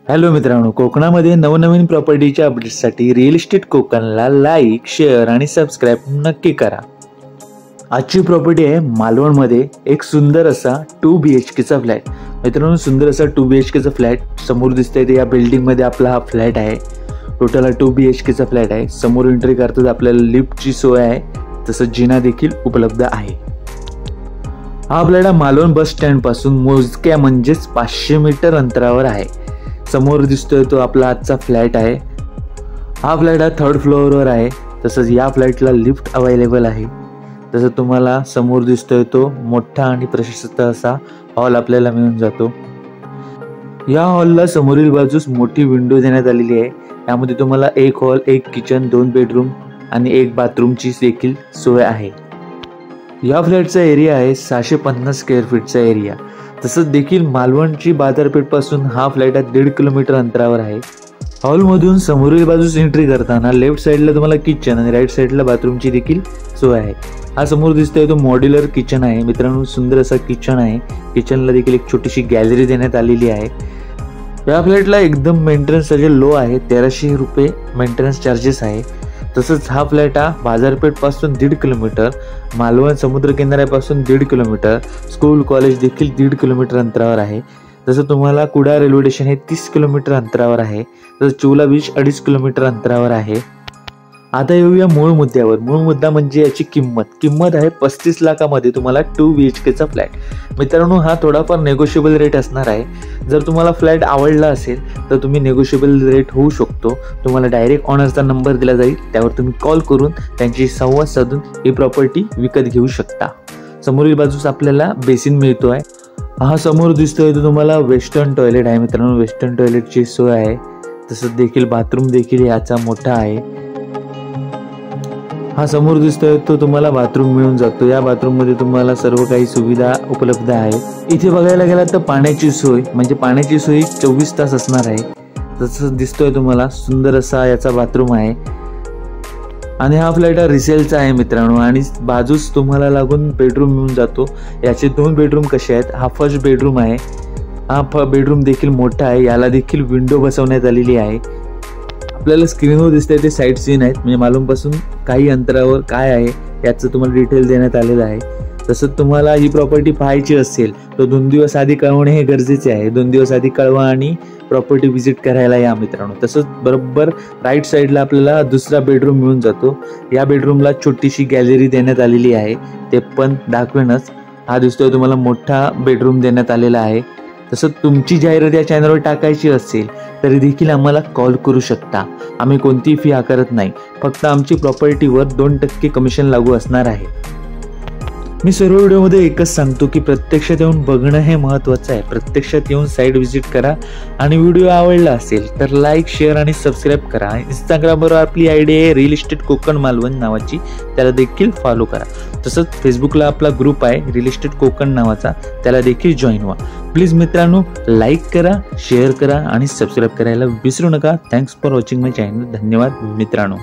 Hello मित्रांनो, कोकणामध्ये नवनवीन प्रॉपर्टीच्या अपडेट्ससाठी रिअल इस्टेट कोकणला लाईक, शेअर आणि सबस्क्राईब नक्की करा। आजची प्रॉपर्टी आहे मालवणमध्ये एक सुंदर असा 2 BHK चा फ्लॅट। मित्रांनो, सुंदर असा 2 BHK चा फ्लॅट समोर दिसतंय ते या बिल्डिंग मध्ये आपला हा फ्लॅट आहे। टोटल 2 BHK चा फ्लॅट आहे। समोर एंट्री करताच आपल्याला लिफ्टची सोय आहे, तसंच जिना देखील उपलब्ध आहे। हा फ्लॅट मालवण बस स्टँड पासून मोजक्या म्हणजेच 500 मीटर अंतरावर आहे। समोर दिसतोय तो आपला आजचा फ्लॅट आहे। हा फ्लॅट 3rd फ्लोअरवर आहे। तसंच या फ्लॅटला लिफ्ट अवेलेबल आहे। तसं तुम्हाला समोर दिसतोय तो मोठा आणि प्रशस्त असा हॉल आपल्याला मिळून जातो। या हॉलला समोरील बाजूस मोठी विंडो देण्यात आलेली आहे। यामध्ये तुम्हाला एक हॉल, एक किचन, 2 बेडरूम आणि 1 बाथरूमची देखील सोय आहे। या फ्लॅटचा एरिया आहे 650 स्क्वेअर फीटचा एरिया। तसंच देखील मालवणची बाजारपेठ पासून हा फ्लॅट 1.5 किलोमीटर अंतरावर आहे। हॉलमधून समोरील बाजूस एंट्री करताना लेफ्ट साइडला तुम्हाला किचन आणि राईट साइडला बाथरूमची देखील सोय आहे। हा समोर दिसतोय तो मॉड्युलर किचन आहे। मित्रांनो, सुंदर असा किचन आहे। किचनला देखील एक छोटीशी गॅलरी देण्यात आलेली आहे। या फ्लॅटला एकदम मेंटेनन्स लो आहे, 1300 रुपये मेंटेनन्स चार्जेस आहे। तसंच हा फ्लॅट बाजारपेठ पासून 1.5 किलोमीटर, मालवण समुद्र किनाऱ्यापासून 1.5 किलोमीटर, स्कूल कॉलेज देखील 1.5 किलोमीटर अंतरावर आहे। तसं तुम्हाला कुडाळ रेल्वे स्टेशन हे 30 किलोमीटर अंतरावर आहे। तसंच चोला बीच 2.5 किलोमीटर अंतरावर आहे। आता येऊया मूळ मुद्द्यावर। मूळ मुद्दा म्हणजे याची किंमत आहे 35 लाखामध्ये तुम्हाला 2 BHK चा फ्लॅट। मित्रांनो, हा थोडाफार नेगोशिएबल रेट असणार आहे। जर तुम्हाला फ्लॅट आवडला असेल तर तुम्ही नेगोशिएबल रेट होऊ शकतो। तुम्हाला डायरेक्ट ऑनरचा नंबर दिला जाईल, त्यावर तुम्ही कॉल करून त्यांची संवाद साधून ही प्रॉपर्टी विकत घेऊ शकता। समोरील बाजूस आपल्याला बेसिन मिळतोय। हा समोर दिसतोय तो तुम्हाला वेस्टर्न टॉयलेट आहे। मित्रांनो, वेस्टर्न टॉयलेटची सोय आहे। तसंच देखील बाथरूम देखील याचा मोठा आहे। हा समोर दिसतोय तो तुम्हाला बाथरूम मिळून जातो। या बाथरूम मध्ये तुम्हाला सर्व काही सुविधा उपलब्ध आहे। इथे बघायला गेला तर पाण्याची सोय म्हणजे पाण्याची सोय 24 तास असणार आहे। तसंच दिसतोय तुम्हाला सुंदर असा याचा बाथरूम आहे आणि हा फ्लॅट रिसेलचा आहे मित्रांनो। आणि बाजूस तुम्हाला लागून बेडरूम मिळून जातो। याचे 2 बेडरूम कसे आहेत, हा फर्स्ट बेडरूम आहे। हा बेडरूम देखील मोठा आहे। याला देखील विंडो बसवण्यात आलेली आहे। आपल्याला स्क्रीनवर दिसतंय ते साईड सीन आहेत, म्हणजे मालवण पासून काही अंतरावर काय आहे याचं तुम्हाला डिटेल देण्यात आलेलं आहे। तसंच तुम्हाला ही प्रॉपर्टी पाहायची असेल तर 2 दिवस आधी कळवणे हे गरजेचे आहे। 2 दिवस आधी कळवा आणि प्रॉपर्टी व्हिजिट करायला या मित्रांनो। तसंच बरोबर राईट साईडला आपल्याला दुसरा बेडरूम मिळून जातो। या बेडरूमला छोटीशी गॅलरी देण्यात आलेली आहे, ते पण दाखवेनच। हा दिसतोय तुम्हाला मोठा बेडरूम देण्यात आलेला आहे। तसंच तुमची जाहिरात या चॅनलवर टाकायची असेल तरी देखील आम्हाला कॉल करू शकता। आम्ही कोणतीही फी आकारत नाही, फक्त आमची प्रॉपर्टीवर 2% कमिशन लागू असणार आहे। मी सर्व व्हिडिओमध्ये एकच सांगतो की प्रत्यक्षात येऊन बघणं हे महत्त्वाचं आहे। प्रत्यक्षात येऊन साईट व्हिजिट करा आणि व्हिडिओ आवडला असेल तर लाईक, शेअर आणि सबस्क्राईब करा। इंस्टाग्रामवर आपली आयडी आहे रिअल इस्टेट कोकण मालवण नावाची, त्याला देखील फॉलो करा। तसंच फेसबुकला आपला ग्रुप आहे रिअल इस्टेट कोकण नावाचा, त्याला देखील जॉईन व्हा। प्लीज मित्रांनो, लाईक करा, शेअर करा आणि सबस्क्राईब करायला विसरू नका। Thanks for watching my channel. धन्यवाद मित्रांनो।